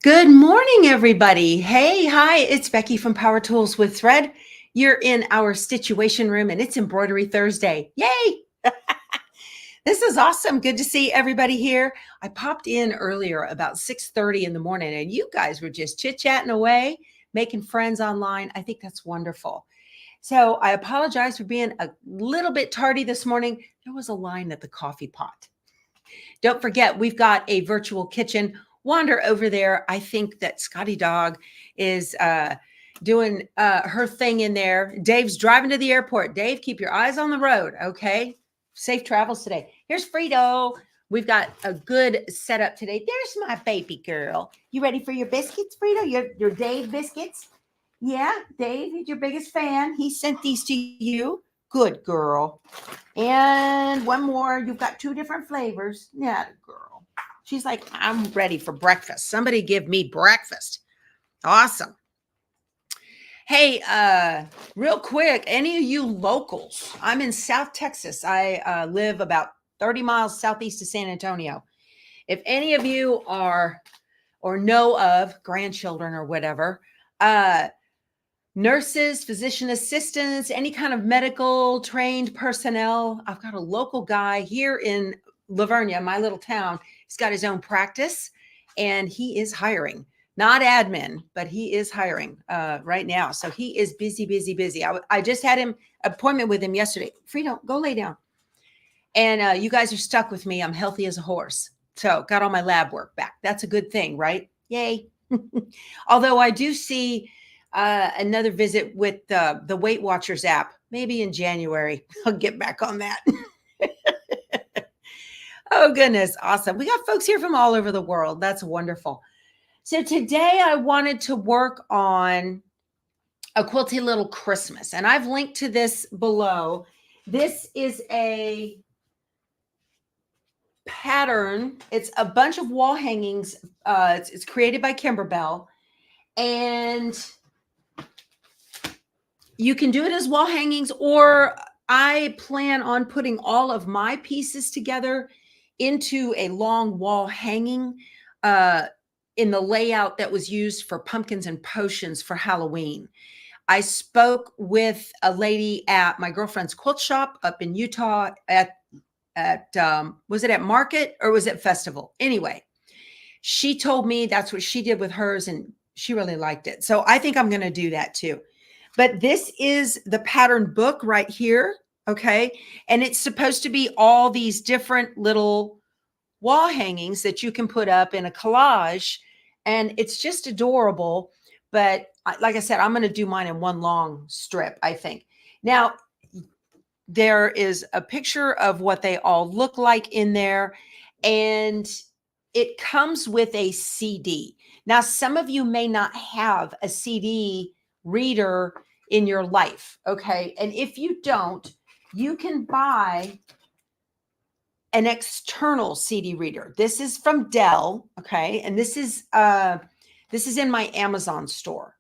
Good morning, everybody. Hey, hi, it's Becky from Power Tools with Thread. You're in our situation room and it's Embroidery Thursday. Yay! This is awesome. Good to see everybody here. I popped in earlier about 6:30 in the morning and you guys were just chit-chatting away, making friends online. I think that's wonderful. So I apologize for being a little bit tardy this morning. There was a line at the coffee pot. Don't forget, we've got a virtual kitchen. Wander over there. I think that Scotty Dog is doing her thing in there. Dave's driving to the airport. Dave, keep your eyes on the road, okay? Safe travels today. Here's Frito. We've got a good setup today. There's my baby girl. You ready for your biscuits, Frito? Your Dave biscuits? Yeah, Dave, he's your biggest fan. He sent these to you. Good girl. And one more. You've got two different flavors. Yeah, girl. She's like, I'm ready for breakfast. Somebody give me breakfast. Awesome. Hey, real quick, any of you locals, I'm in South Texas. I live about 30 miles southeast of San Antonio. If any of you are or know of grandchildren or whatever, nurses, physician assistants, any kind of medical trained personnel, I've got a local guy here in Vernia, my little town. He's got his own practice and he is hiring, not admin, but he is hiring right now. So he is busy, busy, busy. I just had him appointment with him yesterday. Frito, go lay down. And you guys are stuck with me. I'm healthy as a horse. So got all my lab work back. That's a good thing, right? Yay. Although I do see another visit with the Weight Watchers app, maybe in January. I'll get back on that. Oh, goodness. Awesome. We got folks here from all over the world. That's wonderful. So today I wanted to work on a quilty little Christmas, and I've linked to this below. This is a pattern. It's a bunch of wall hangings. It's created by Kimberbell, and you can do it as wall hangings, or I plan on putting all of my pieces together into a long wall hanging in the layout that was used for pumpkins and potions for Halloween. I spoke with a lady at my girlfriend's quilt shop up in Utah at was it at Market or was it Festival? Anyway, she told me that's what she did with hers and she really liked it. So I think I'm going to do that too. But this is the pattern book right here. Okay. And it's supposed to be all these different little wall hangings that you can put up in a collage. And it's just adorable. But like I said, I'm going to do mine in one long strip, I think. Now, there is a picture of what they all look like in there. And it comes with a CD. Now, some of you may not have a CD reader in your life. Okay. And if you don't, you can buy an external CD reader. This is from Dell. Okay. And this is in my Amazon store.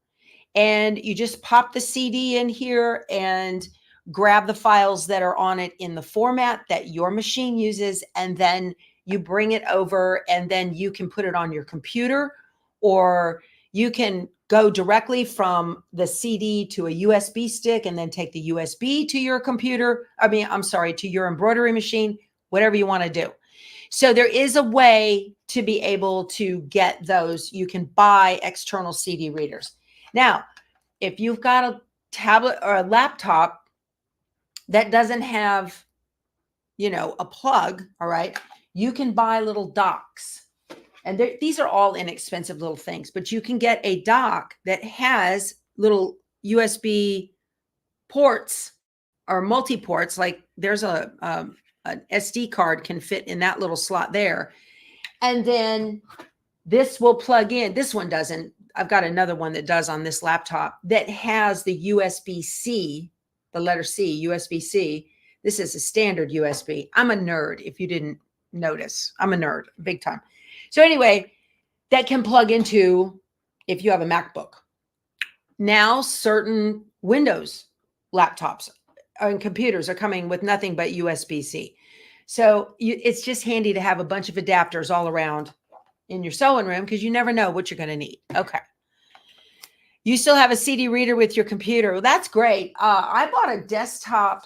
And you just pop the CD in here and grab the files that are on it in the format that your machine uses. And then you bring it over and then you can put it on your computer, or you can go directly from the CD to a USB stick and then take the USB to your computer. To your embroidery machine, whatever you want to do. So there is a way to be able to get those. You can buy external CD readers. Now, if you've got a tablet or a laptop that doesn't have, a plug, all right, you can buy little docks. And these are all inexpensive little things, but you can get a dock that has little USB ports or multi-ports. Like there's an SD card can fit in that little slot there. And then this will plug in. This one doesn't. I've got another one that does on this laptop that has the USB-C, the letter C, USB-C. This is a standard USB. I'm a nerd, if you didn't notice. I'm a nerd, big time. So anyway, that can plug into if you have a MacBook. Now, certain Windows laptops and computers are coming with nothing but USB-C. So it's just handy to have a bunch of adapters all around in your sewing room because you never know what you're going to need. Okay. You still have a CD reader with your computer. Well, that's great. I bought a desktop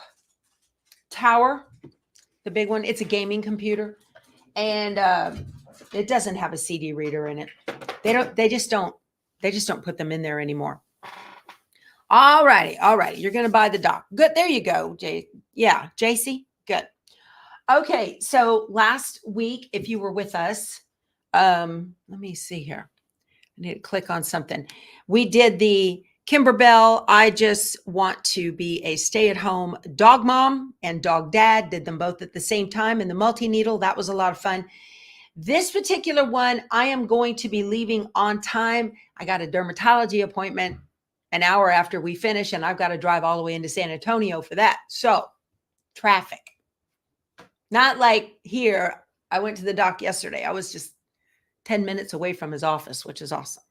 tower, the big one. It's a gaming computer, and it doesn't have a CD reader in it. They just don't put them in there anymore. All righty. You're going to buy the dock. Good. There you go, Yeah, JC. Good. Okay. So last week, if you were with us, let me see here. I need to click on something. We did the Kimberbell. I just want to be a stay-at-home dog mom and dog dad. Did them both at the same time in the multi-needle. That was a lot of fun. This particular one, I am going to be leaving on time. I got a dermatology appointment an hour after we finish, and I've got to drive all the way into San Antonio for that. So traffic. Not like here. I went to the doc yesterday. I was just 10 minutes away from his office, which is awesome.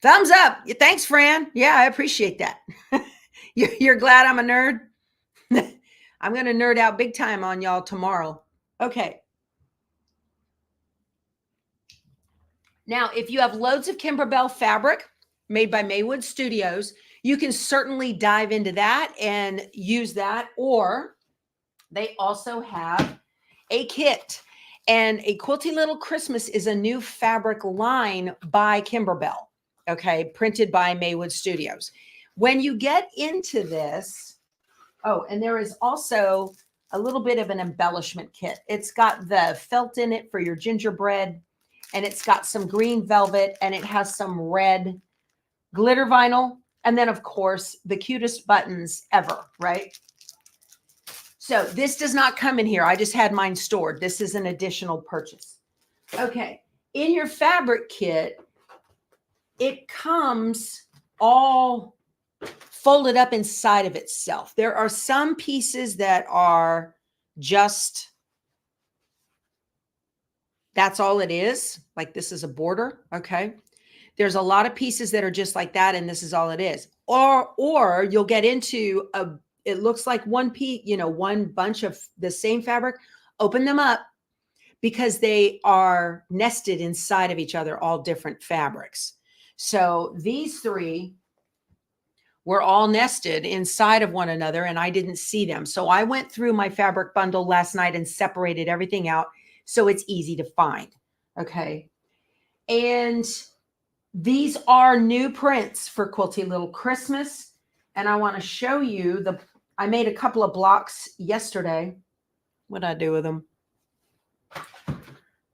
Thumbs up. Thanks, Fran. Yeah, I appreciate that. You're glad I'm a nerd? I'm going to nerd out big time on y'all tomorrow. Okay. Now, if you have loads of Kimberbell fabric made by Maywood Studios, you can certainly dive into that and use that. Or they also have a kit. And a Quilty Little Christmas is a new fabric line by Kimberbell, okay, printed by Maywood Studios. When you get into this, oh, and there is also a little bit of an embellishment kit. It's got the felt in it for your gingerbread, and it's got some green velvet, and it has some red glitter vinyl, and then, of course, the cutest buttons ever, right? So this does not come in here. I just had mine stored. This is an additional purchase. Okay. In your fabric kit, it comes all folded up inside of itself. There are some pieces that are just, that's all it is. Like this is a border. Okay. There's a lot of pieces that are just like that, and this is all it is. Or you'll get into it looks like one piece, one bunch of the same fabric. Open them up because they are nested inside of each other, all different fabrics. So these three were all nested inside of one another, and I didn't see them. So I went through my fabric bundle last night and separated everything out so it's easy to find. Okay. And these are new prints for Quilty Little Christmas. And I want to show you I made a couple of blocks yesterday. What did I do with them?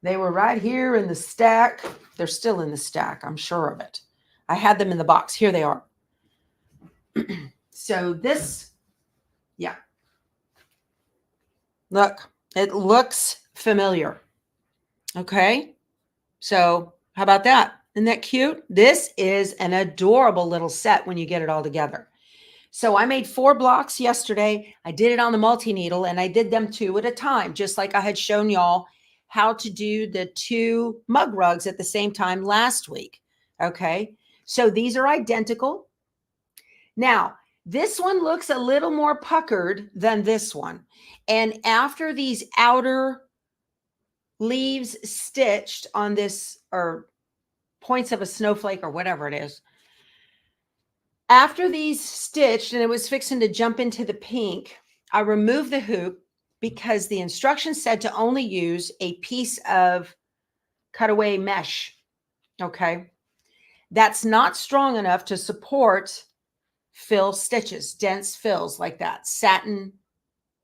They were right here in the stack. They're still in the stack. I'm sure of it. I had them in the box. Here they are. So this, yeah. Look, it looks familiar. Okay. So how about that? Isn't that cute? This is an adorable little set when you get it all together. So I made 4 blocks yesterday. I did it on the multi-needle, and I did them 2 at a time, just like I had shown y'all how to do the 2 mug rugs at the same time last week. Okay. So these are identical. Now, this one looks a little more puckered than this one. And after these outer leaves stitched on this, or points of a snowflake or whatever it is, after these stitched and it was fixing to jump into the pink, I removed the hoop because the instructions said to only use a piece of cutaway mesh. Okay. That's not strong enough to support fill stitches, dense fills like that, satin,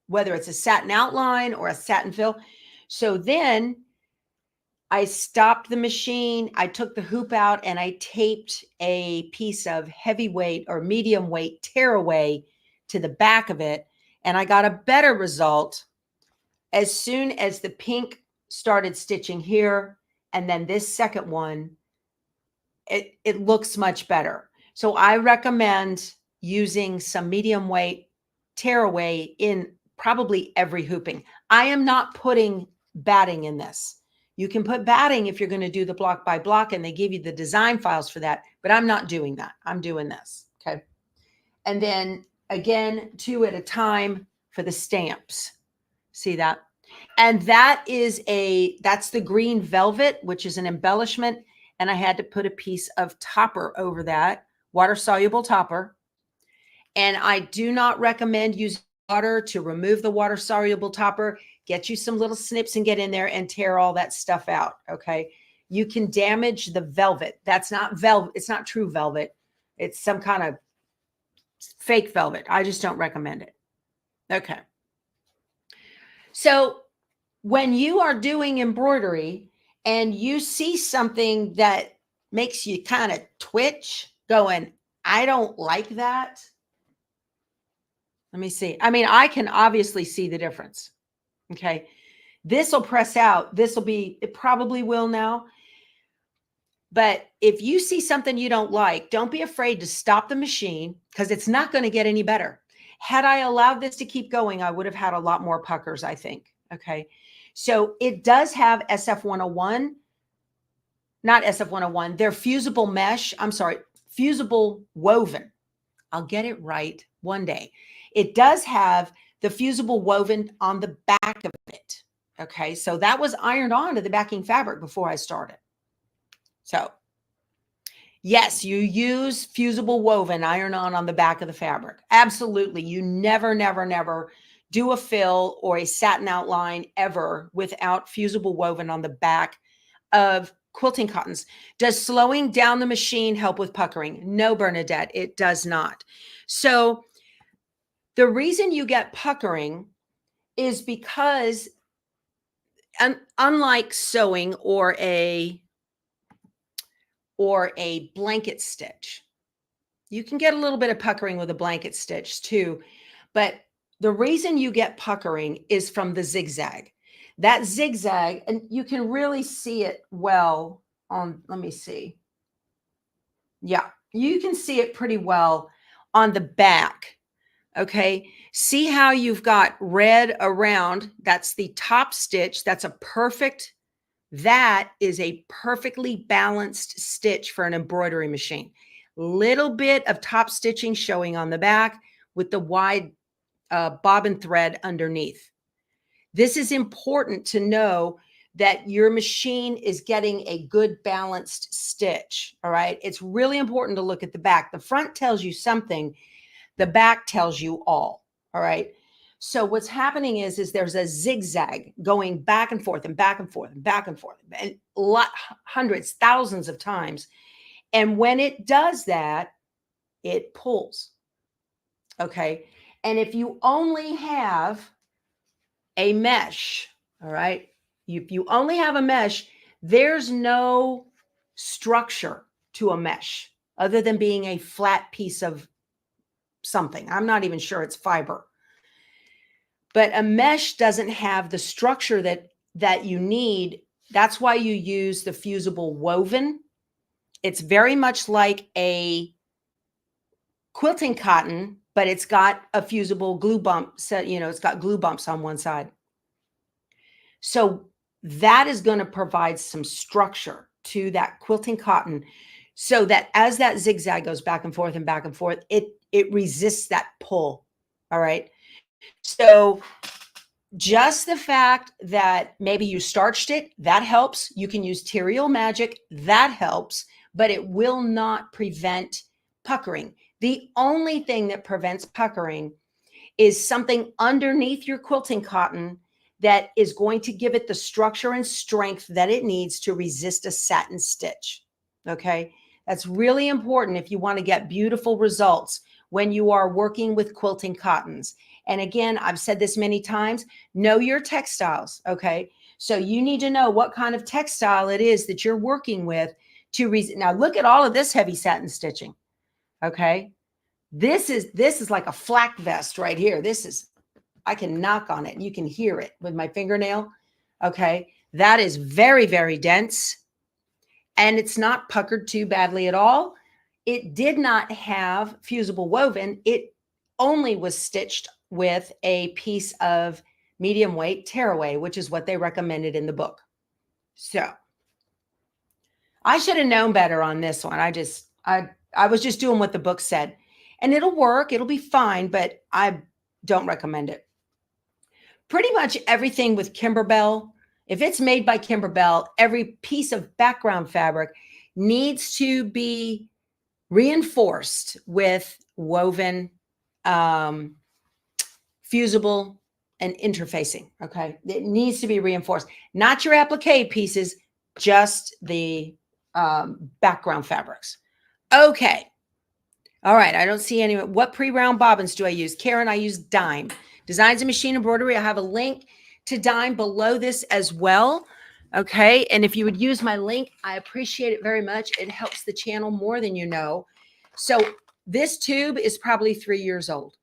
whether it's a satin outline or a satin fill. So then I stopped the machine. I took the hoop out and I taped a piece of heavyweight or medium weight tearaway to the back of it. And I got a better result as soon as the pink started stitching here. And then this second one, it looks much better. So I recommend using some medium weight tearaway in probably every hooping. I am not putting batting in this. You can put batting if you're going to do the block by block, and they give you the design files for that, but I'm not doing that. I'm doing this. Okay. And then again, 2 at a time for the stamps. See that? And that's the green velvet, which is an embellishment. And I had to put a piece of topper over that, water soluble topper. And I do not recommend using water to remove the water soluble topper. Get you some little snips and get in there and tear all that stuff out. Okay. You can damage the velvet. That's not velvet. It's not true velvet. It's some kind of fake velvet. I just don't recommend it. Okay. So when you are doing embroidery and you see something that makes you kind of twitch, going, I don't like that. Let me see. I mean, I can obviously see the difference. Okay. This will press out. It probably will now. But if you see something you don't like, don't be afraid to stop the machine because it's not going to get any better. Had I allowed this to keep going, I would have had a lot more puckers, I think. Okay. So it does have SF101, not SF101. They're fusible mesh. I'm sorry, fusible woven. I'll get it right one day. It does have the fusible woven on the back of it. Okay. So that was ironed on to the backing fabric before I started. So yes, you use fusible woven iron on the back of the fabric. Absolutely. You never, never, never do a fill or a satin outline ever without fusible woven on the back of quilting cottons. Does slowing down the machine help with puckering? No, Bernadette, it does not. So the reason you get puckering is because unlike sewing or a blanket stitch, you can get a little bit of puckering with a blanket stitch too. But the reason you get puckering is from the zigzag. That zigzag, and you can really see it well on, let me see. Yeah, you can see it pretty well on the back. Okay, see how you've got red around. That's the top stitch. That is a perfectly balanced stitch for an embroidery machine. Little bit of top stitching showing on the back with the wide bobbin thread underneath. This is important to know that your machine is getting a good balanced stitch. All right. It's really important to look at the back. The front tells you something. The back tells you all. All right. So what's happening is there's a zigzag going back and forth and back and forth and back and forth and hundreds, thousands of times. And when it does that, it pulls. Okay. And if you only have a mesh, all right, if you only have a mesh, there's no structure to a mesh other than being a flat piece of something. I'm not even sure it's fiber. But a mesh doesn't have the structure that you need. That's why you use the fusible woven. It's very much like a quilting cotton, but it's got a fusible glue bump. So, it's got glue bumps on one side. So that is going to provide some structure to that quilting cotton so that as that zigzag goes back and forth, it resists that pull. All right. So just the fact that maybe you starched it, that helps. You can use Terial Magic, that helps, but it will not prevent puckering. The only thing that prevents puckering is something underneath your quilting cotton that is going to give it the structure and strength that it needs to resist a satin stitch. Okay. That's really important if you want to get beautiful results when you are working with quilting cottons. And again, I've said this many times, know your textiles. Okay. So you need to know what kind of textile it is that you're working with now look at all of this heavy satin stitching. Okay. This is like a flak vest right here. I can knock on it and you can hear it with my fingernail. Okay. That is very, very dense and it's not puckered too badly at all. It did not have fusible woven. It only was stitched with a piece of medium weight tearaway, which is what they recommended in the book. So I should have known better on this one. I was just doing what the book said and it'll work. It'll be fine, but I don't recommend it. pretty much everything with Kimberbell, if it's made by Kimberbell, every piece of background fabric needs to be reinforced with woven, fusible, and interfacing. Okay. It needs to be reinforced, not your applique pieces, just the background fabrics. Okay. All right. I don't see any. What pre-round bobbins do I use? Karen, I use Dime. Designs and Machine Embroidery. I have a link to Dime below this as well. Okay. And if you would use my link, I appreciate it very much. It helps the channel more than you know. So this tube is probably 3 years old.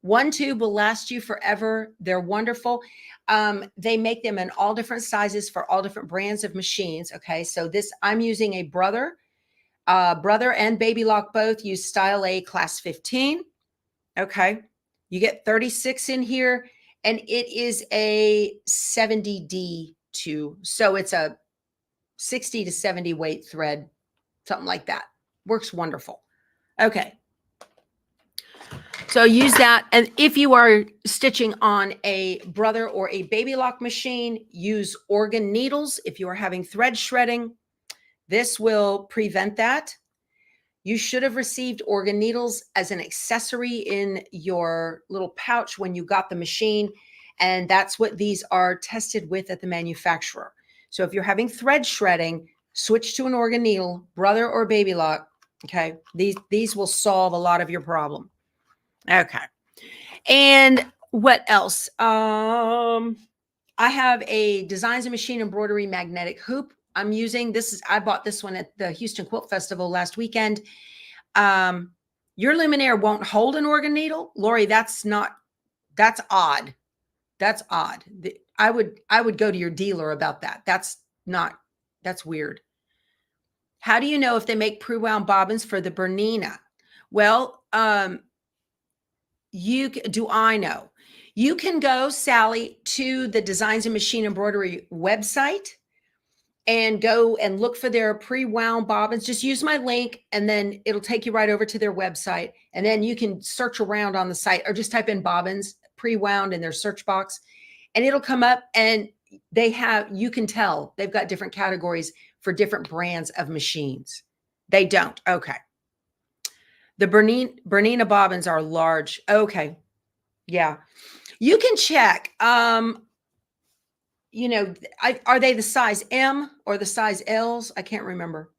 One tube will last you forever. They're wonderful. They make them in all different sizes for all different brands of machines. Okay. So this, I'm using a Brother and Baby Lock both use Style A Class 15. Okay. You get 36 in here, and it is a 70D tube. So it's a 60 to 70 weight thread, something like that. Works wonderful. Okay. So use that. And if you are stitching on a Brother or a Baby Lock machine, use organ needles. If you are having thread shredding, this will prevent that. You should have received organ needles as an accessory in your little pouch when you got the machine. And that's what these are tested with at the manufacturer. So if you're having thread shredding, switch to an organ needle, Brother or Baby Lock. Okay. These will solve a lot of your problem. Okay. And what else? I have a Designs and Machine Embroidery magnetic hoop. I'm using this. I bought this one at the Houston Quilt Festival last weekend. Your luminaire won't hold an organ needle. Lori, that's odd. That's odd. I would go to your dealer about that. That's weird. How do you know if they make pre-wound bobbins for the Vernia? Well, I know. You can go, Sally, to the Designs and Machine Embroidery website and go and look for their pre-wound bobbins. Just use my link, and then it'll take you right over to their website. And then you can search around on the site, or just type in bobbins pre-wound in their search box, and it'll come up. And you can tell they've got different categories for different brands of machines. They don't. Okay. The Vernia bobbins are large. Okay. Yeah. You can check. Are they the size M or the size L's? I can't remember.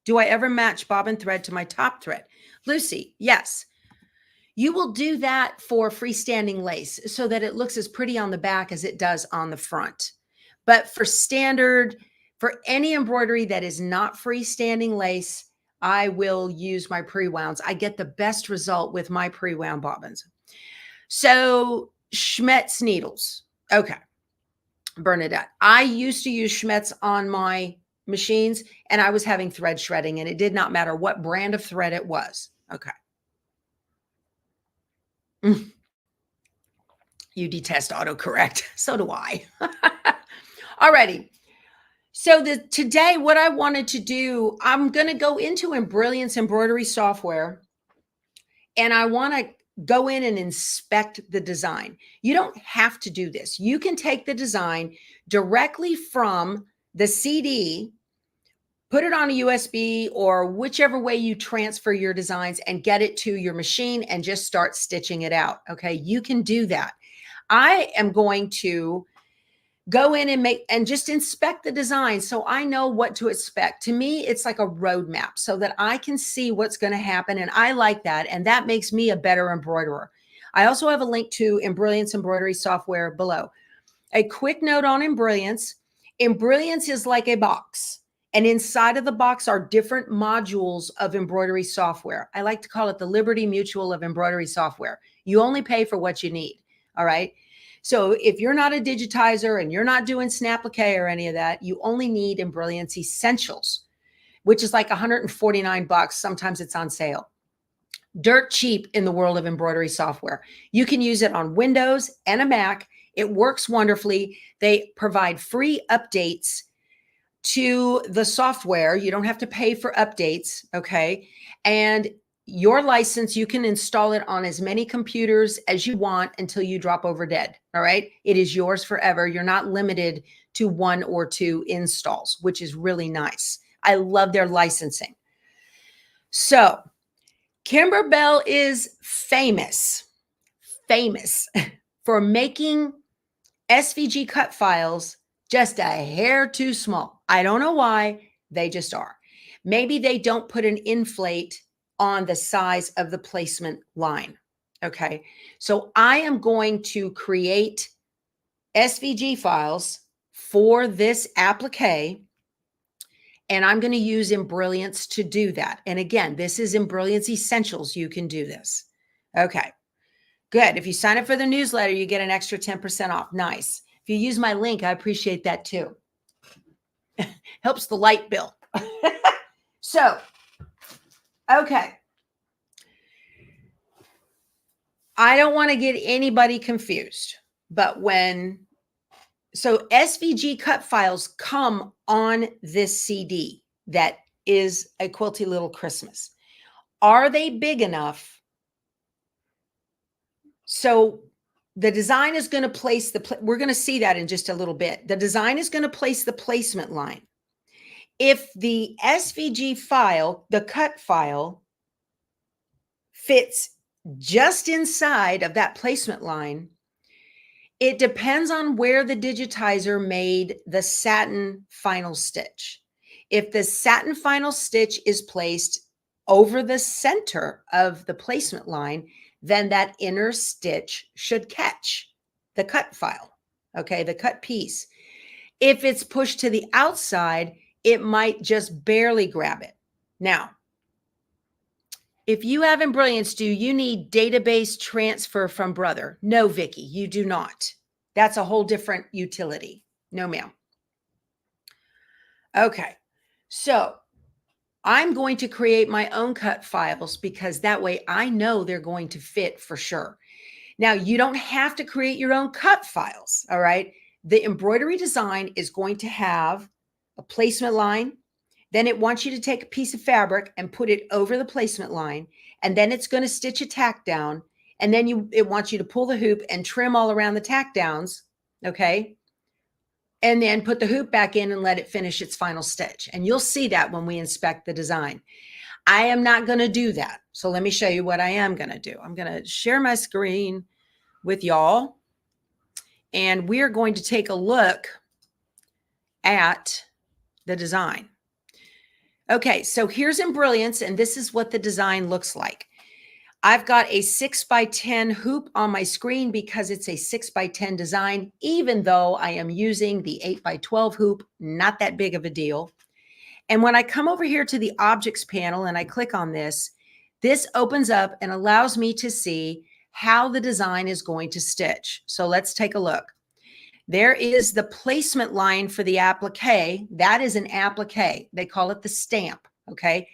Do I ever match bobbin thread to my top thread? Lucy, yes. You will do that for freestanding lace so that it looks as pretty on the back as it does on the front. But for any embroidery that is not freestanding lace, I will use my pre-wounds. I get the best result with my pre-wound bobbins. So Schmetz needles. Okay. Bernadette. I used to use Schmetz on my machines, and I was having thread shredding, and it did not matter what brand of thread it was. Okay. You detest autocorrect. So do I. Alrighty. So today, what I wanted to do, I'm going to go into Embrilliance embroidery software, and I want to go in and inspect the design. You don't have to do this. You can take the design directly from the CD, put it on a USB or whichever way you transfer your designs, and get it to your machine and just start stitching it out. Okay. You can do that. I am going to go in and just inspect the design so I know what to expect. To me, it's like a roadmap so that I can see what's going to happen. And I like that. And that makes me a better embroiderer. I also have a link to Embrilliance embroidery software below. A quick note on Embrilliance. Embrilliance is like a box. And inside of the box are different modules of embroidery software. I like to call it the Liberty Mutual of embroidery software. You only pay for what you need. All right. So if you're not a digitizer and you're not doing Snapplique or any of that, you only need Embrilliance Essentials, which is like $149. Sometimes it's on sale. Dirt cheap in the world of embroidery software. You can use it on Windows and a Mac. It works wonderfully. They provide free updates to the software. You don't have to pay for updates. Okay. And your license. You can install it on as many computers as you want until you drop over dead. All right. It is yours forever. You're not limited to 1 or 2 installs, which is really nice. I love their licensing. So Kimberbell is famous for making SVG cut files just a hair too small. I don't know why, they just are. Maybe they don't put an inflate on the size of the placement line. Okay, so I am going to create SVG files for this applique, and I'm going to use Embrilliance to do that. And again, this is Embrilliance Essentials. You can do this. Okay, good. If you sign up for the newsletter, you get an extra 10% off. Nice. If you use my link, I appreciate that too. Helps the light bill. So, okay. I don't want to get anybody confused, but so SVG cut files come on this CD that is A Quilty Little Christmas. Are they big enough? So the design is going to place we're going to see that in just a little bit. The design is going to place the placement line. If the SVG file, the cut file, fits just inside of that placement line, it depends on where the digitizer made the satin final stitch. If the satin final stitch is placed over the center of the placement line, then that inner stitch should catch the cut file, okay, the cut piece. If it's pushed to the outside, it might just barely grab it. Now, if you have Embrilliance, do you need database transfer from Brother? No, Vicki, you do not. That's a whole different utility. No, ma'am. Okay, so I'm going to create my own cut files because that way I know they're going to fit for sure. Now, you don't have to create your own cut files, all right? The embroidery design is going to have a placement line. Then it wants you to take a piece of fabric and put it over the placement line. And then it's going to stitch a tack down. And then it wants you to pull the hoop and trim all around the tack downs. Okay. And then put the hoop back in and let it finish its final stitch. And you'll see that when we inspect the design. I am not going to do that. So let me show you what I am going to do. I'm going to share my screen with y'all. And we are going to take a look at the design. Okay, so here's Embrilliance, and this is what the design looks like. I've got a 6x10 hoop on my screen because it's a 6x10 design, even though I am using the 8x12 hoop, not that big of a deal. And when I come over here to the objects panel and I click on this, this opens up and allows me to see how the design is going to stitch. So let's take a look. There is the placement line for the applique. That is an applique. They call it the stamp, okay?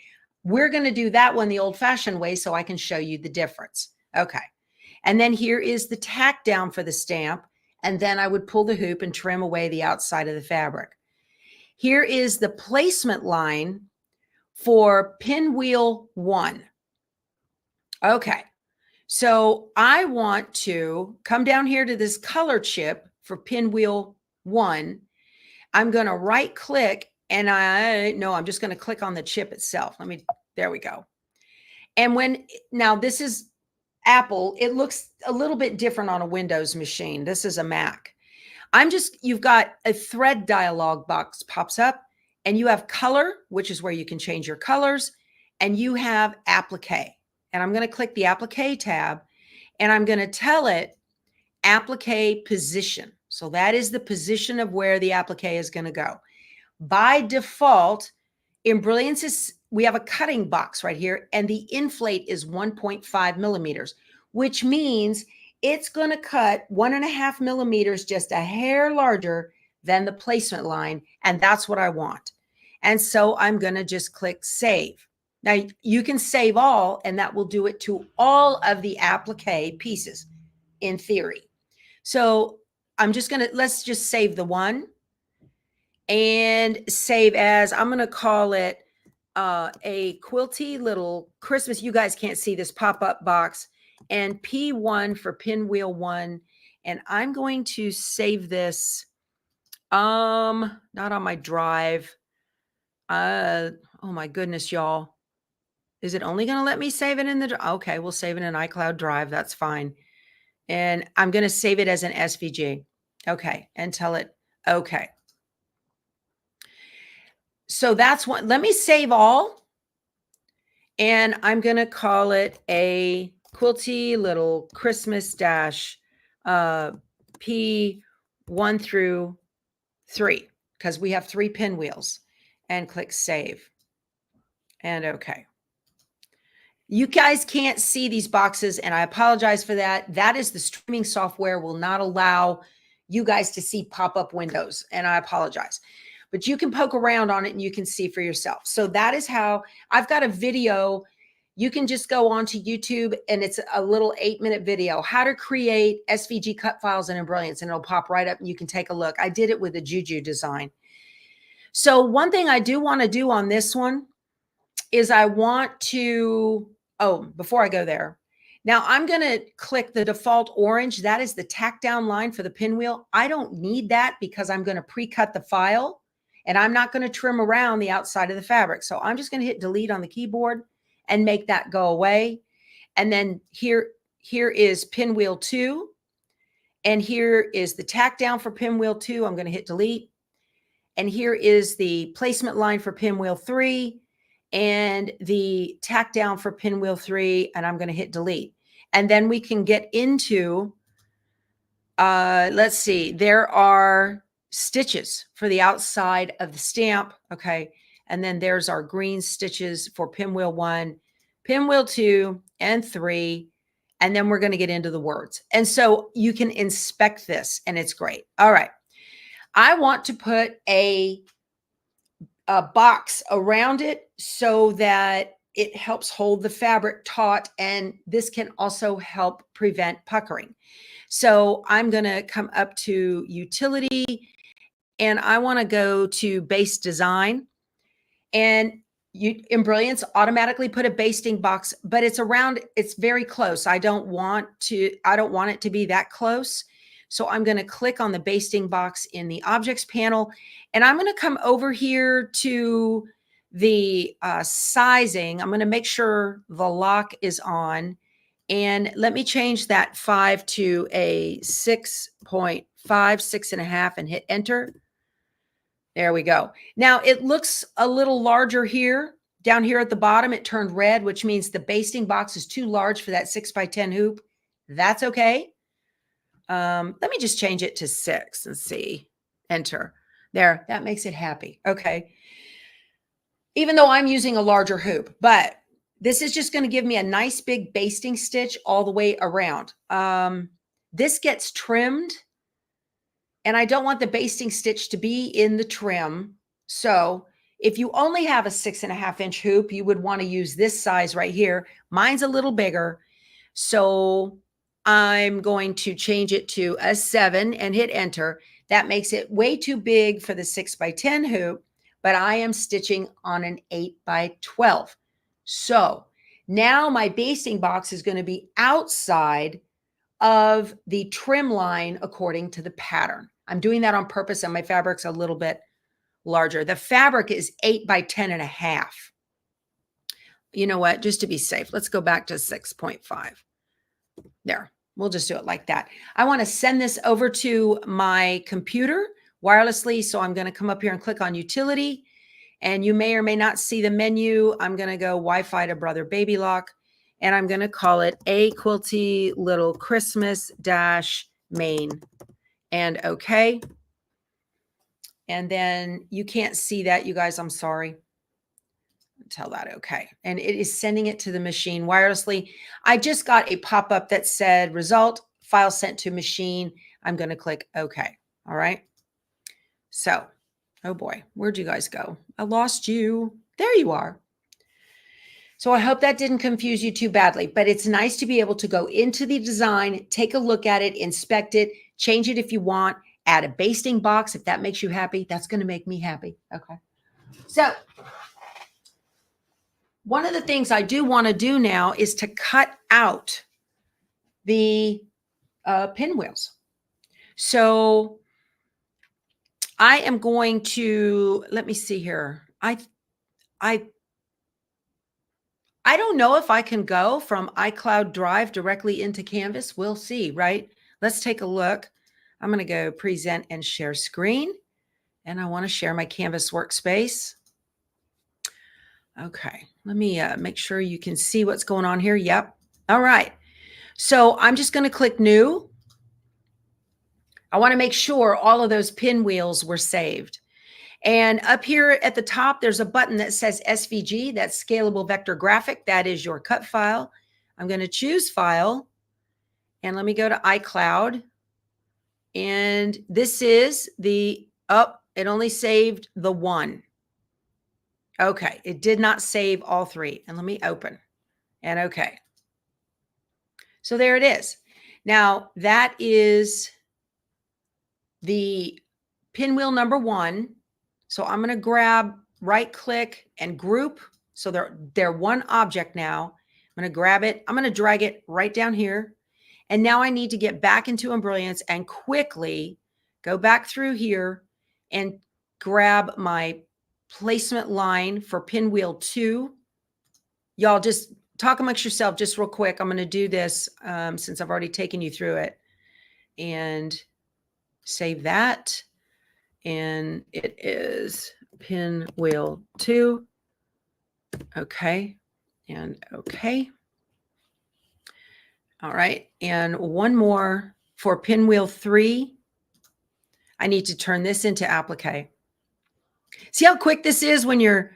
We're going to do that one the old-fashioned way so I can show you the difference. Okay. And then here is the tack down for the stamp, and then I would pull the hoop and trim away the outside of the fabric. Here is the placement line for pinwheel 1. Okay. So I want to come down here to this color chip for pinwheel 1. I'm going to right click and I'm just going to click on the chip itself. There we go. And now this is Apple. It looks a little bit different on a Windows machine. This is a Mac. You've got a thread dialog box pops up and you have color, which is where you can change your colors, and you have applique. And I'm going to click the applique tab and I'm going to tell it applique position. So that is the position of where the applique is going to go. By default, Embrilliance we have a cutting box right here, and the inflate is 1.5 millimeters, which means it's going to cut 1.5 millimeters, just a hair larger than the placement line. And that's what I want. And so I'm going to just click save. Now you can save all, and that will do it to all of the applique pieces in theory. So let's just save the one and save as, I'm going to call it a Quilty little Christmas. You guys can't see this pop-up box, and P1 for pinwheel 1. And I'm going to save this. Not on my drive. Oh my goodness, y'all. Is it only going to let me save it in the, okay, we'll save it in iCloud Drive. That's fine. And I'm going to save it as an SVG. Okay. And tell it, okay. So that's one. Let me save all. And I'm going to call it a Quilty little Christmas dash P1 through 3, because we have 3 pinwheels, and click save. And okay. You guys can't see these boxes, and I apologize for that. That is the streaming software will not allow you guys to see pop-up windows, and I apologize. But you can poke around on it and you can see for yourself. So that is how I've got a video. You can just go onto YouTube, and it's a little 8-minute video, how to create SVG cut files in Embroidery, and it'll pop right up and you can take a look. I did it with a Juju design. So one thing I do want to do on this one is I want to, before I go there, now I'm going to click the default orange. That is the tack down line for the pinwheel. I don't need that because I'm going to pre-cut the file, and I'm not going to trim around the outside of the fabric. So I'm just going to hit delete on the keyboard and make that go away. And then here is pinwheel 2. And here is the tack down for pinwheel 2. I'm going to hit delete. And here is the placement line for pinwheel 3 and the tack down for pinwheel 3. And I'm going to hit delete. And then we can get into, let's see, there are stitches for the outside of the stamp. Okay. And then there's our green stitches for pinwheel 1, pinwheel 2, and 3. And then we're going to get into the words. And so you can inspect this, and it's great. All right. I want to put a box around it so that it helps hold the fabric taut, and this can also help prevent puckering. So I'm going to come up to utility, and I want to go to base design, and Embroidery automatically put a basting box, but it's around, it's very close. I don't want it to be that close. So I'm going to click on the basting box in the objects panel, and I'm going to come over here to the sizing. I'm going to make sure the lock is on, and let me change that 5 to a 6.5, 6.5, and hit enter. There we go. Now it looks a little larger here. Down here at the bottom, it turned red, which means the basting box is too large for that 6x10 hoop. That's okay. Let me just change it to 6 and see. Enter. There, that makes it happy. Okay. Even though I'm using a larger hoop, but this is just going to give me a nice big basting stitch all the way around. This gets trimmed, and I don't want the basting stitch to be in the trim. So if you only have a 6.5-inch hoop, you would want to use this size right here. Mine's a little bigger. So I'm going to change it to a 7 and hit enter. That makes it way too big for the 6x10 hoop, but I am stitching on an 8x12. So now my basting box is going to be outside of the trim line according to the pattern. I'm doing that on purpose, and my fabric's a little bit larger. The fabric is 8x10.5. You know what? Just to be safe, let's go back to 6.5. There, we'll just do it like that. I want to send this over to my computer wirelessly. So I'm going to come up here and click on utility, and you may or may not see the menu. I'm going to go Wi-Fi to Brother Baby Lock, and I'm going to call it a Quilty little Christmas dash main, and okay. And then you can't see that, you guys. I'm sorry. Tell that okay. And it is sending it to the machine wirelessly. I just got a pop-up that said result, file sent to machine. I'm going to click okay. All right. So, oh boy, where'd you guys go? I lost you. There you are. So I hope that didn't confuse you too badly, but it's nice to be able to go into the design, take a look at it, inspect it, change it if you want, add a basting box if that makes you happy. That's going to make me happy. Okay. So one of the things I do want to do now is to cut out the pinwheels. So I am going to, let me see here. I don't know if I can go from iCloud Drive directly into Canvas. We'll see, right? Let's take a look. I'm going to go present and share screen. And I want to share my Canvas workspace. Okay, let me make sure you can see what's going on here. Yep. All right. So I'm just going to click new. I want to make sure all of those pinwheels were saved. And up here at the top, there's a button that says SVG, that's Scalable Vector Graphic. That is your cut file. I'm going to choose File. And let me go to iCloud. And this is the, it only saved the one. Okay, it did not save all three. And let me open. And okay. So there it is. Now, that is the pinwheel number one. So I'm going to grab, right click and group. So they're one object now. I'm going to grab it. I'm going to drag it right down here. And now I need to get back into Embrilliance and quickly go back through here and grab my placement line for pinwheel 2. Y'all just talk amongst yourself just real quick. I'm going to do this since I've already taken you through it. And save that. And it is pinwheel 2. Okay. And okay. All right. And one more for pinwheel 3. I need to turn this into applique. See how quick this is when you're,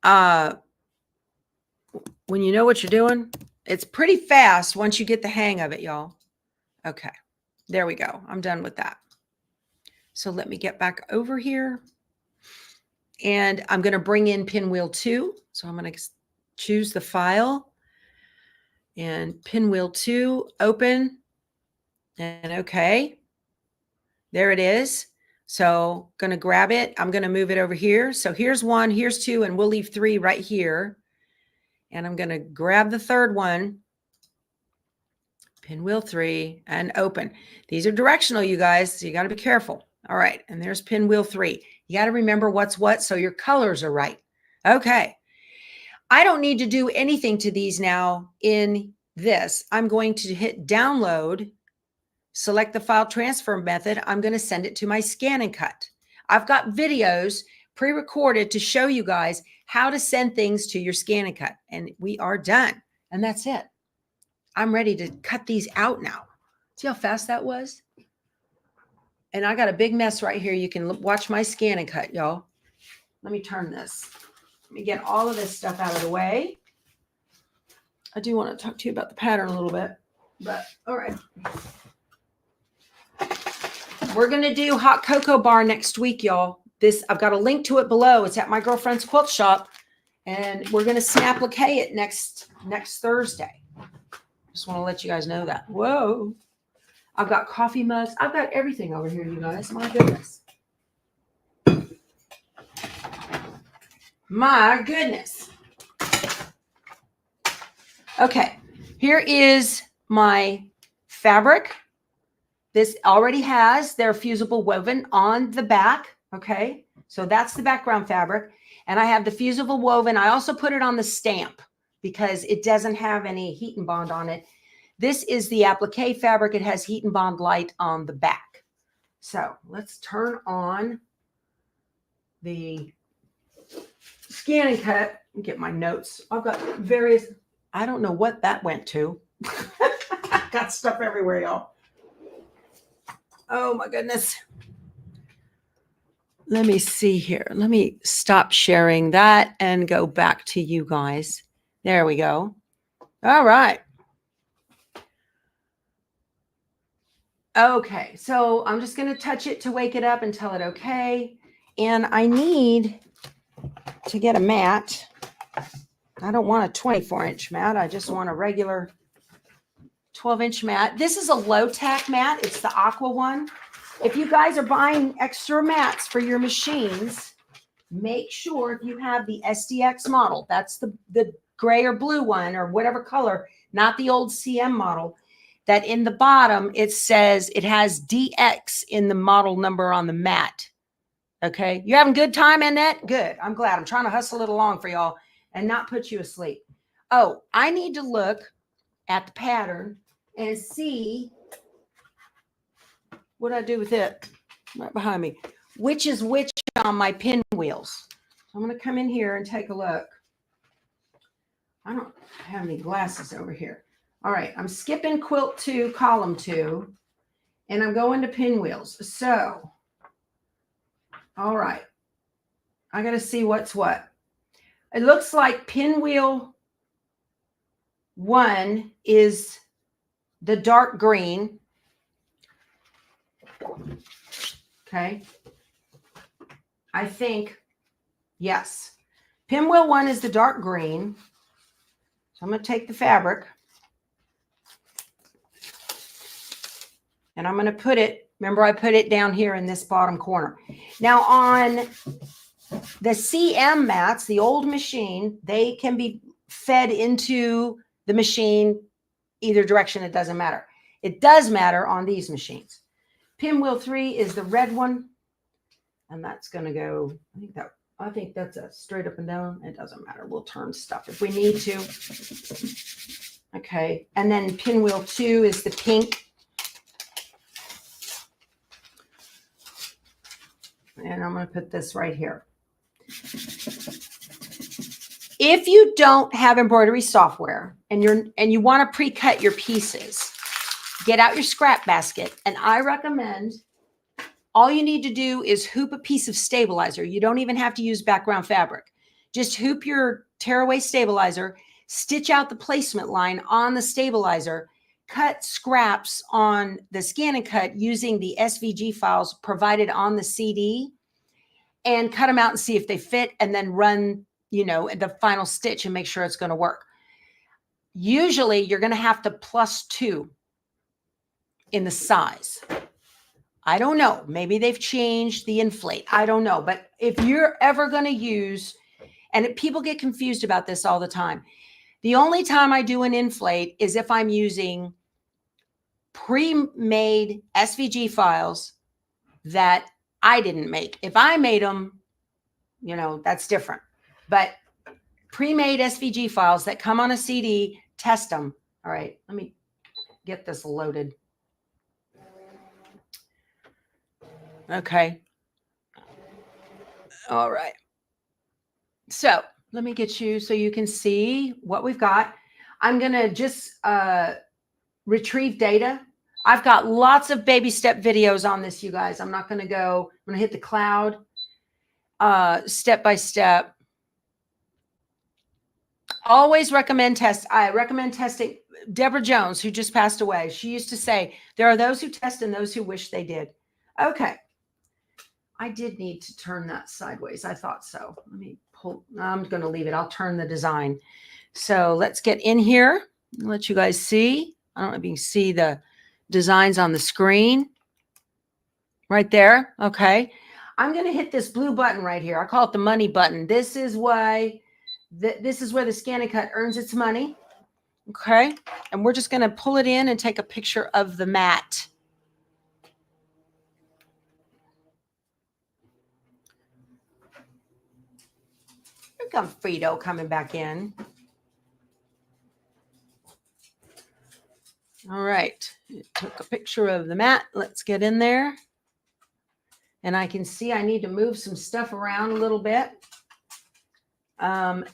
when you know what you're doing? It's pretty fast once you get the hang of it, y'all. Okay. There we go. I'm done with that. So let me get back over here. And I'm going to bring in pinwheel 2. So I'm going to choose the file. And pinwheel 2, open. And okay. There it is. So going to grab it. I'm going to move it over here. So here's 1, here's 2, and we'll leave 3 right here. And I'm going to grab the third one. Pinwheel 3 and open. These are directional, you guys. So you got to be careful. All right. And there's pinwheel 3. You got to remember what's what so your colors are right. Okay. I don't need to do anything to these now in this. I'm going to hit download, select the file transfer method. I'm going to send it to my ScanNCut. I've got videos pre-recorded to show you guys how to send things to your ScanNCut. And we are done. And that's it. I'm ready to cut these out now. See how fast that was? And I got a big mess right here. You can watch my ScanNCut, y'all. Let me turn this. Let me get all of this stuff out of the way. I do want to talk to you about the pattern a little bit, but all right. We're going to do hot cocoa bar next week, y'all. I've got a link to it below. It's at my girlfriend's quilt shop, and we're going to snap-applique it next Thursday. Just want to let you guys know that. Whoa. I've got coffee mugs. I've got everything over here, you guys. My goodness. My goodness. Okay. Here is my fabric. This already has their fusible woven on the back. Okay. So that's the background fabric. And I have the fusible woven. I also put it on the stamp because it doesn't have any heat and bond on it. This is the applique fabric. It has heat and bond light on the back. So let's turn on the ScanNCut and get my notes. I've got various, I don't know what that went to. Got stuff everywhere, y'all. Oh my goodness. Let me see here. Let me stop sharing that and go back to you guys. There we go. All right. Okay, so I'm just going to touch it to wake it up and tell it okay. And I need to get a mat. I don't want a 24-inch mat. I just want a regular 12-inch mat. This is a low-tack mat. It's the aqua one. If you guys are buying extra mats for your machines, make sure if you have the SDX model, that's the gray or blue one or whatever color, not the old CM model, that in the bottom, it says it has DX in the model number on the mat. Okay. You having good time, Annette? Good. I'm glad. I'm trying to hustle it along for y'all and not put you asleep. Oh, I need to look at the pattern and see what I do with it right behind me, which is which on my pinwheels. I'm going to come in here and take a look. I don't have any glasses over here. All right, I'm skipping quilt 2, column 2, and I'm going to pinwheels. So, all right, I got to see what's what. It looks like pinwheel 1 is the dark green. Okay. I think, yes. Pinwheel 1 is the dark green. So I'm going to take the fabric and I'm going to put it, remember I put it down here in this bottom corner. Now on the CM mats, the old machine, they can be fed into the machine either direction. It doesn't matter. It does matter on these machines. Pinwheel 3 is the red one. And that's going to go, I think that's a straight up and down. It doesn't matter. We'll turn stuff if we need to. Okay. And then pinwheel 2 is the pink. And I'm going to put this right here. If you don't have embroidery software and you want to pre-cut your pieces, get out your scrap basket. And I recommend all you need to do is hoop a piece of stabilizer. You don't even have to use background fabric. Just hoop your tearaway stabilizer, stitch out the placement line on the stabilizer, cut scraps on the ScanNCut using the SVG files provided on the CD, and cut them out and see if they fit, and then run, the final stitch and make sure it's going to work. Usually you're going to have to +2 in the size. I don't know. Maybe they've changed the inflate. I don't know. But if you're ever going to use, and people get confused about this all the time. The only time I do an inflate is if I'm using pre-made SVG files that I didn't make. If I made them, that's different. But pre-made SVG files that come on a CD, test them. All right, let me get this loaded. Okay. All right. So let me get you so you can see what we've got. I'm going to just retrieve data. I've got lots of baby step videos on this, you guys. I'm not going to go. I'm going to hit the cloud step by step. Always recommend test. I recommend testing. Deborah Jones, who just passed away, she used to say, there are those who test and those who wish they did. Okay. I did need to turn that sideways. I thought so. Let me pull. I'm going to leave it. I'll turn the design. So let's get in here and let you guys see. I don't know if you can see the designs on the screen right there. Okay. I'm going to hit this blue button right here. I call it the money button. This is why this is where the ScanNCut earns its money. Okay. And we're just going to pull it in and take a picture of the mat. Here comes Frito coming back in. All right. Took a picture of the mat. Let's get in there. And I can see I need to move some stuff around a little bit.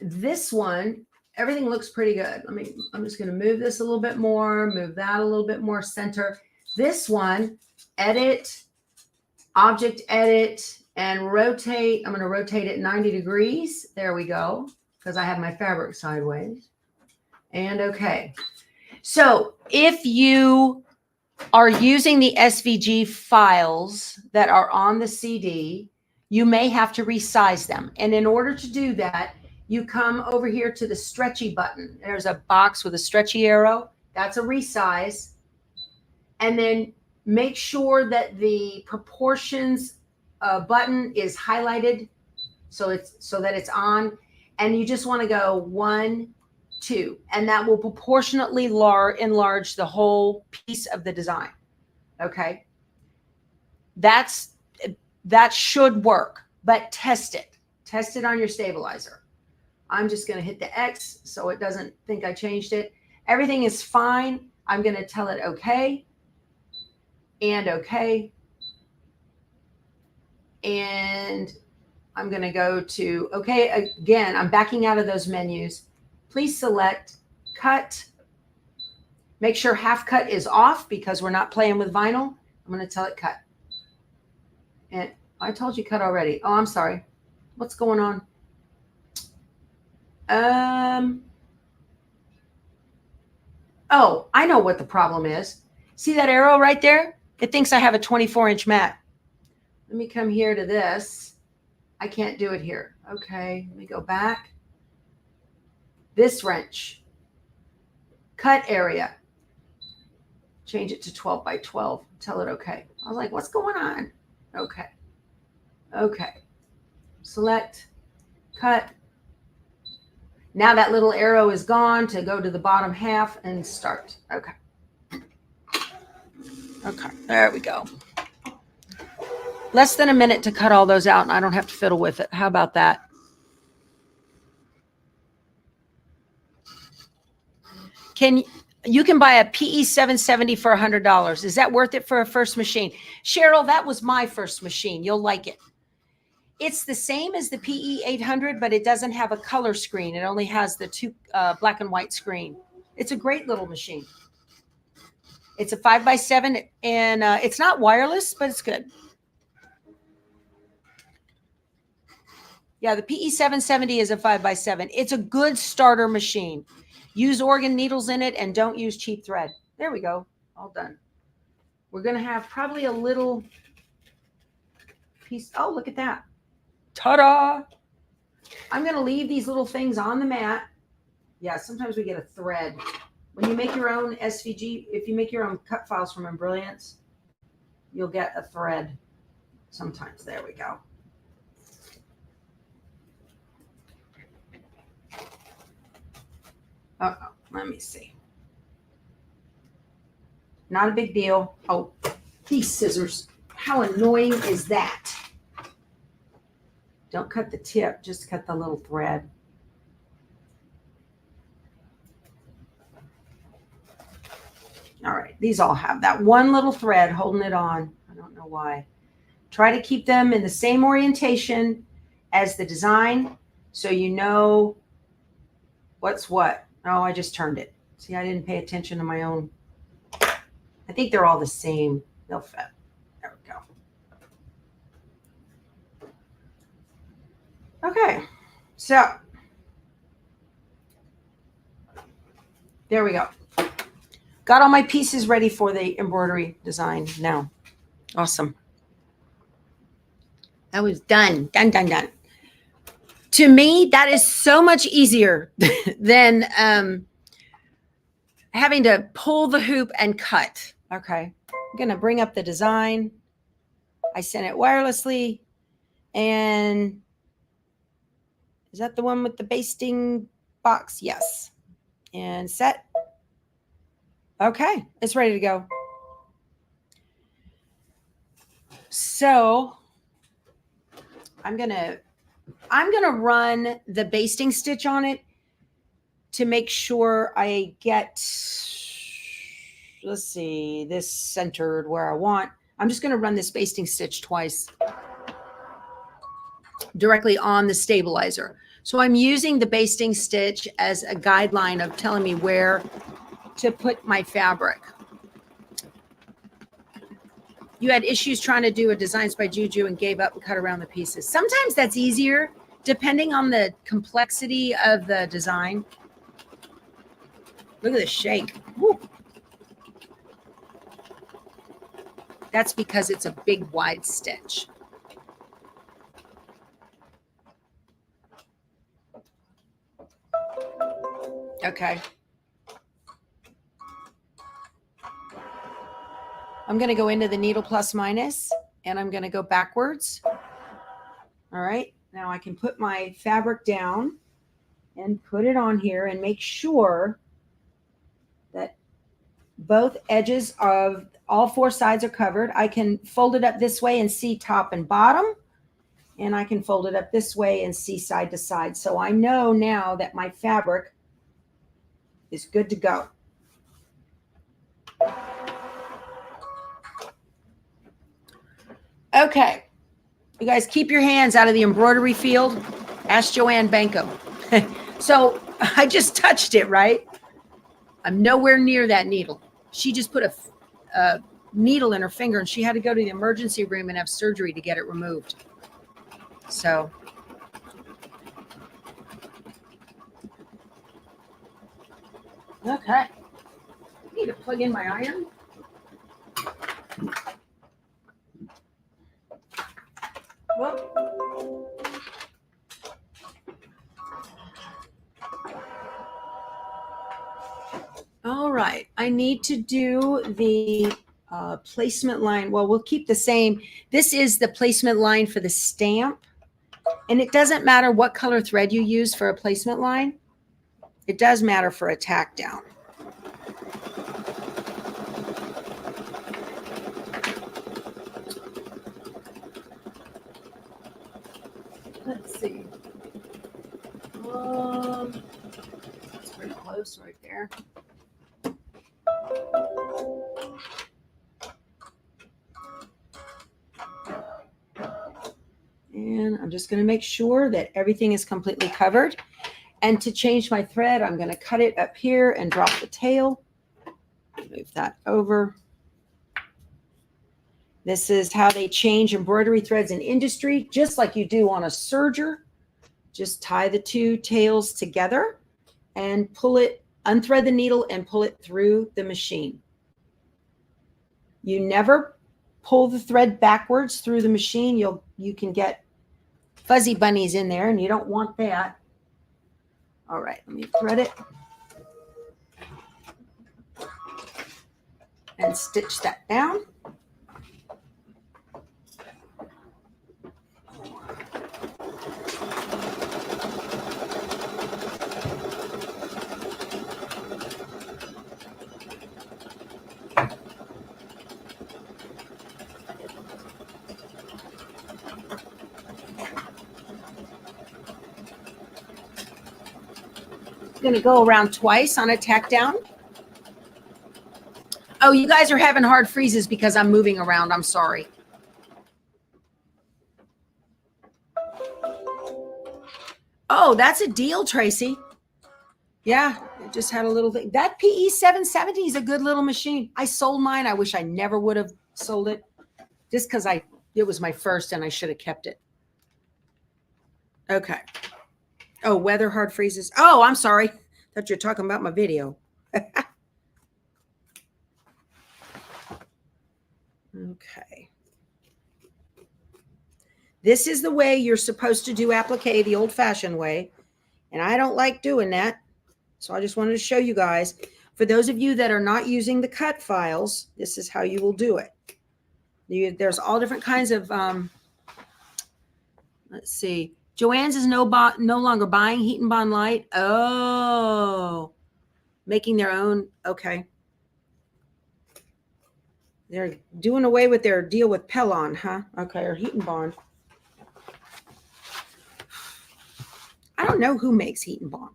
This one, everything looks pretty good. I'm just going to move this a little bit more, move that a little bit more center. This one, edit, object edit, and rotate. I'm going to rotate it 90 degrees. There we go, because I have my fabric sideways. And okay. So if you are using the SVG files that are on the CD, you may have to resize them. And in order to do that, you come over here to the stretchy button. There's a box with a stretchy arrow. That's a resize. And then make sure that the proportions button is highlighted so that it's on. And you just want to go 1, 2, and that will proportionately enlarge the whole piece of the design. Okay. That should work, but test it. Test it on your stabilizer. I'm just going to hit the X so it doesn't think I changed it. Everything is fine. I'm going to tell it okay and okay. And I'm going to go to okay. Again, I'm backing out of those menus. Please select cut. Make sure half cut is off because we're not playing with vinyl. I'm going to tell it cut. And I told you cut already. Oh, I'm sorry. What's going on? Oh, I know what the problem is. See that arrow right there? It thinks I have a 24-inch mat. Let me come here to this. I can't do it here. Okay, let me go back. This wrench. Cut area. Change it to 12 by 12. Tell it okay. I was like, what's going on? Okay. Okay. Select, cut. Now that little arrow is gone to go to the bottom half and start. Okay. Okay, there we go. Less than a minute to cut all those out and I don't have to fiddle with it. How about that? You can buy a PE 770 for $100. Is that worth it for a first machine? Cheryl, that was my first machine. You'll like it. It's the same as the PE 800, but it doesn't have a color screen. It only has the 2 black and white screen. It's a great little machine. It's a 5x7 and it's not wireless, but it's good. Yeah, the PE 770 is a 5x7. It's a good starter machine. Use organ needles in it and don't use cheap thread. There we go. All done. We're going to have probably a little piece. Oh, look at that. Ta-da! I'm going to leave these little things on the mat. Yeah, sometimes we get a thread. When you make your own SVG, if you make your own cut files from Embrilliance, you'll get a thread sometimes. There we go. Uh-oh, let me see. Not a big deal. Oh, these scissors. How annoying is that? Don't cut the tip, just cut the little thread. All right, these all have that one little thread holding it on. I don't know why. Try to keep them in the same orientation as the design so you know what's what. Oh, I just turned it. See, I didn't pay attention to my own. I think they're all the same. They'll fit. There we go. Okay, so there we go. Got all my pieces ready for the embroidery design now. Awesome. That was done. Done, done, done. To me, that is so much easier than having to pull the hoop and cut. Okay, I'm going to bring up the design. I sent it wirelessly. And is that the one with the basting box? Yes. And set. Okay, it's ready to go. So I'm gonna run the basting stitch on it to make sure I get, let's see, this centered where I want. I'm just gonna run this basting stitch twice directly on the stabilizer. So I'm using the basting stitch as a guideline of telling me where to put my fabric. You had issues trying to do a Designs by Juju and gave up and cut around the pieces. Sometimes that's easier depending on the complexity of the design. Look at the shake. Woo. That's because it's a big wide stitch. Okay. I'm going to go into the needle plus minus and I'm going to go backwards. All right. Now I can put my fabric down and put it on here and make sure that both edges of all four sides are covered. I can fold it up this way and see top and bottom, and I can fold it up this way and see side to side. So I know now that my fabric is good to go. Okay, you guys keep your hands out of the embroidery field. Ask Joanne Banco. So I just touched it, right? I'm nowhere near that needle. She just put a needle in her finger and she had to go to the emergency room and have surgery to get it removed. So okay, I need to plug in my iron. Whoop. All right, I need to do the placement line. Well, we'll keep the same. This is the placement line for the stamp. And it doesn't matter what color thread you use for a placement line. It does matter for a tack down. Let's see. It's pretty close right there. And I'm just going to make sure that everything is completely covered. And to change my thread, I'm going to cut it up here and drop the tail. Move that over. This is how they change embroidery threads in industry, just like you do on a serger. Just tie the two tails together and pull it, unthread the needle and pull it through the machine. You never pull the thread backwards through the machine. You can get fuzzy bunnies in there and you don't want that. All right, let me thread it and stitch that down. Going to go around twice on a tack down. Oh, you guys are having hard freezes because I'm moving around. I'm sorry. Oh, that's a deal, Tracy. Yeah, it just had a little thing. That PE 770 is a good little machine. I sold mine. I wish I never would have sold it just because it was my first and I should have kept it. Okay. Oh, weather hard freezes. Oh, I'm sorry. Thought you were talking about my video. Okay. This is the way you're supposed to do applique the old-fashioned way. And I don't like doing that. So I just wanted to show you guys. For those of you that are not using the cut files, this is how you will do it. There's all different kinds of, let's see. Joann's is no longer buying Heat and Bond Light. Oh, making their own. Okay. They're doing away with their deal with Pellon, huh? Okay, or Heat and Bond. I don't know who makes Heat and Bond.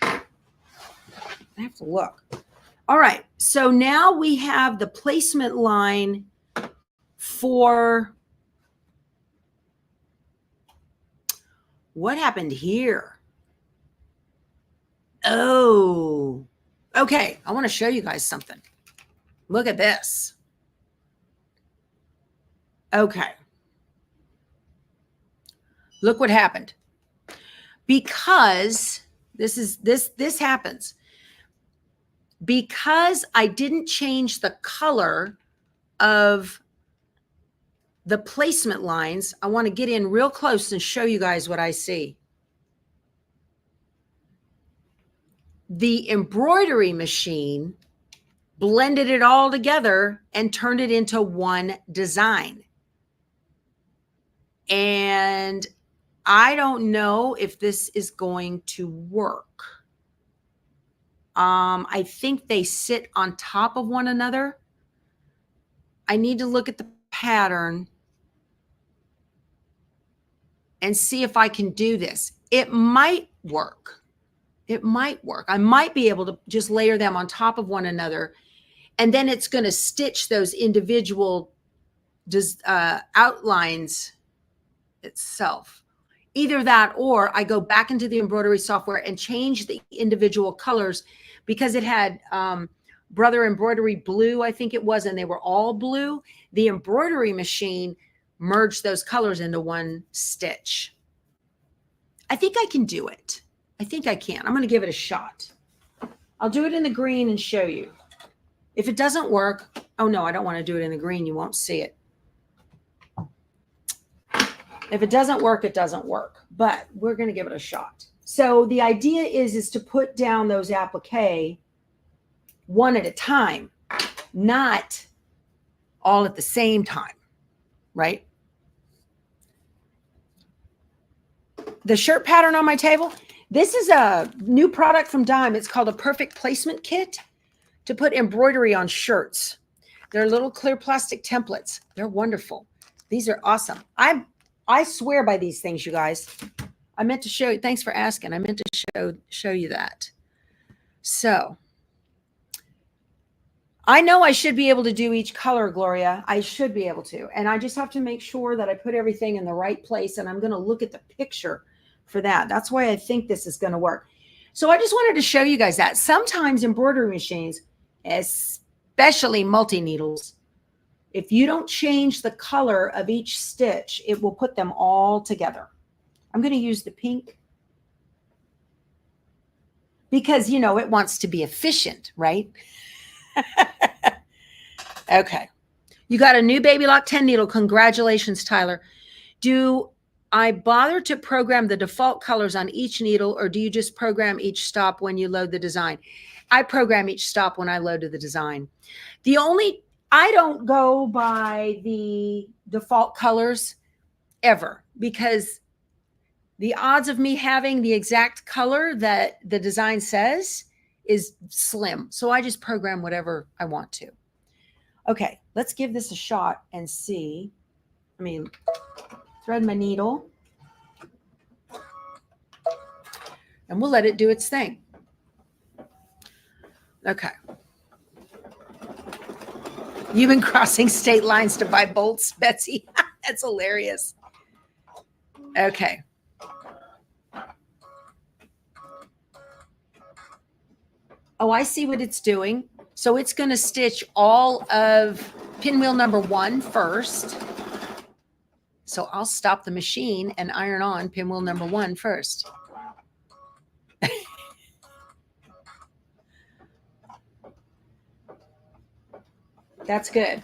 I have to look. All right, so now we have the placement line for what happened here? Oh, okay. I want to show you guys something. Look at this. Okay. Look what happened. Because this happens. Because I didn't change the color of the placement lines, I want to get in real close and show you guys what I see. The embroidery machine blended it all together and turned it into one design. And I don't know if this is going to work. I think they sit on top of one another. I need to look at the pattern and see if I can do this. It might work. It might work. I might be able to just layer them on top of one another, and then it's going to stitch those individual outlines itself. Either that, or I go back into the embroidery software and change the individual colors, because it had Brother Embroidery blue, I think it was, and they were all blue. The embroidery machine merged those colors into one stitch. I think I can do it. I think I can. I'm going to give it a shot. I'll do it in the green and show you. If it doesn't work, oh no, I don't want to do it in the green. You won't see it. If it doesn't work, it doesn't work, but we're going to give it a shot. So the idea is to put down those applique one at a time, not all at the same time, right? The shirt pattern on my table, this is a new product from Dime. It's called a Perfect Placement Kit to put embroidery on shirts. They're little clear plastic templates. They're wonderful. These are awesome. I swear by these things, you guys. I meant to show you. Thanks for asking. I meant to show you that. So I know I should be able to do each color, Gloria. I should be able to. And I just have to make sure that I put everything in the right place. And I'm going to look at the picture for that. That's why I think this is going to work. So I just wanted to show you guys that. Sometimes embroidery machines, especially multi-needles, if you don't change the color of each stitch, it will put them all together. I'm going to use the pink because, you know, it wants to be efficient, right? Okay. You got a new Baby Lock 10 needle. Congratulations, Tyler. Do I bother to program the default colors on each needle, or do you just program each stop when you load the design? I program each stop when I loaded the design. I don't go by the default colors ever, because the odds of me having the exact color that the design says is slim. So I just program whatever I want to. Okay, let's give this a shot and see. Thread my needle. And we'll let it do its thing. Okay. You've been crossing state lines to buy bolts, Betsy. That's hilarious. Okay. Oh, I see what it's doing. So it's going to stitch all of pinwheel number 1 first. So I'll stop the machine and iron on pinwheel number 1 first. That's good.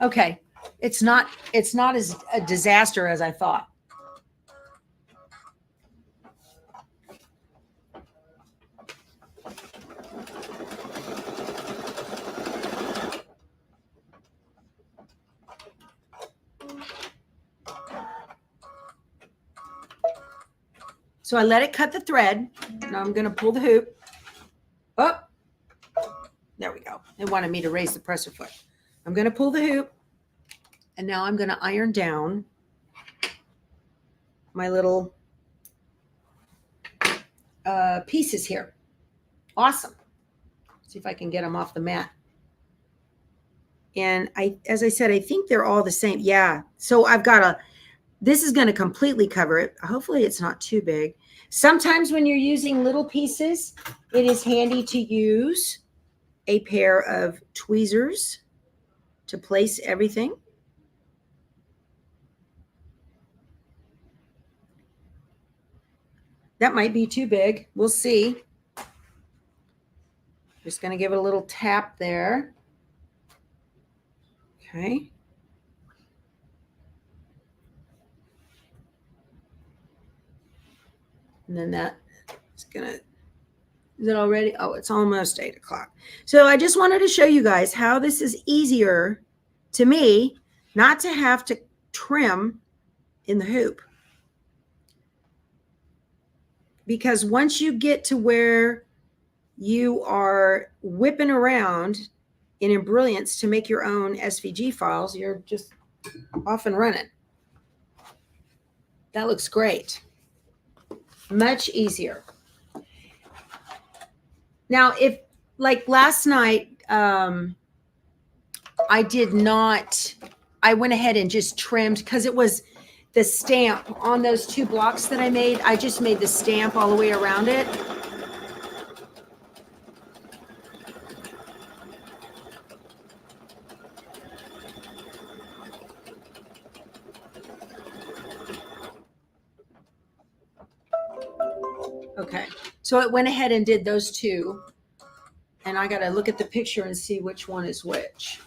Okay. It's not as a disaster as I thought. So I let it cut the thread. Now I'm going to pull the hoop. Oh, there we go. It wanted me to raise the presser foot. I'm going to pull the hoop. And now I'm going to iron down my little pieces here. Awesome. See if I can get them off the mat. And as I said, I think they're all the same. Yeah. So I've got this is going to completely cover it. Hopefully it's not too big. Sometimes when you're using little pieces, it is handy to use a pair of tweezers to place everything. That might be too big. We'll see. Just going to give it a little tap there. Okay. And then that is going to, is it already? Oh, it's almost 8 o'clock. So I just wanted to show you guys how this is easier to me not to have to trim in the hoop. Because once you get to where you are whipping around in Embrilliance to make your own SVG files, you're just off and running. That looks great. Much easier. Now, if like last night, I went ahead and just trimmed because it was the stamp on those 2 blocks that I made. I just made the stamp all the way around it. Okay, so it went ahead and did those 2. And I got to look at the picture and see which one is which.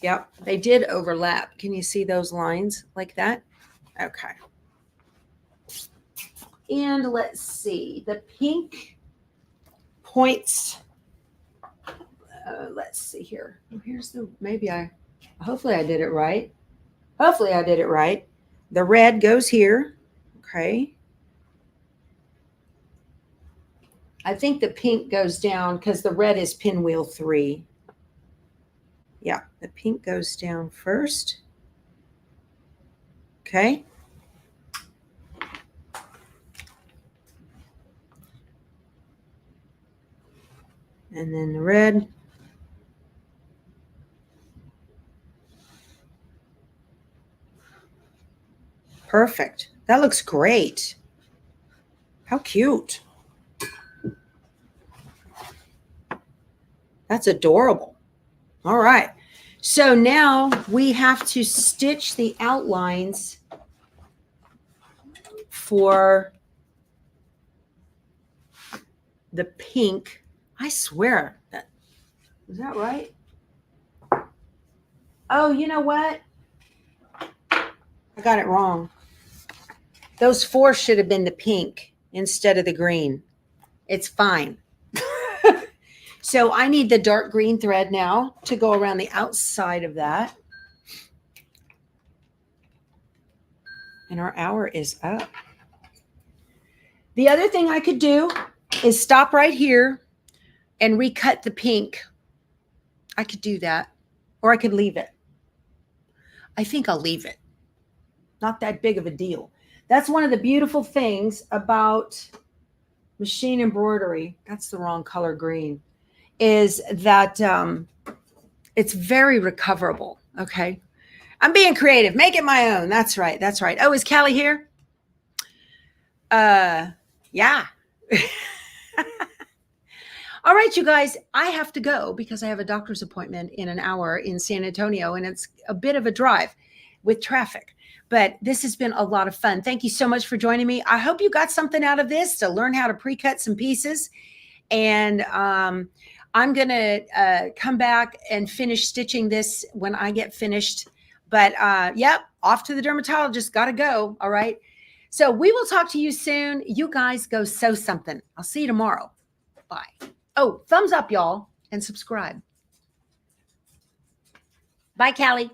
Yep, they did overlap. Can you see those lines like that? Okay. And let's see, the pink points. Let's see here. Here's the, hopefully I did it right. Hopefully I did it right. The red goes here. Okay. I think the pink goes down because the red is pinwheel 3. Yeah, the pink goes down first. Okay. And then the red. Perfect. That looks great. How cute. That's adorable. All right. So now we have to stitch the outlines for the pink. I swear that, is that right? Oh, you know what? I got it wrong. Those 4 should have been the pink instead of the green. It's fine. So I need the dark green thread now to go around the outside of that. And our hour is up. The other thing I could do is stop right here and recut the pink. I could do that, or I could leave it. I think I'll leave it. Not that big of a deal. That's one of the beautiful things about machine embroidery. That's the wrong color green. Is that it's very recoverable. Okay. I'm being creative. Make it my own. That's right. That's right. Oh, is Callie here? Yeah. All right, you guys, I have to go because I have a doctor's appointment in an hour in San Antonio, and it's a bit of a drive with traffic. But this has been a lot of fun. Thank you so much for joining me. I hope you got something out of this to learn how to pre-cut some pieces. And I'm going to come back and finish stitching this when I get finished. But yep, off to the dermatologist. Got to go. All right. So we will talk to you soon. You guys go sew something. I'll see you tomorrow. Bye. Oh, thumbs up, y'all, and subscribe. Bye, Callie.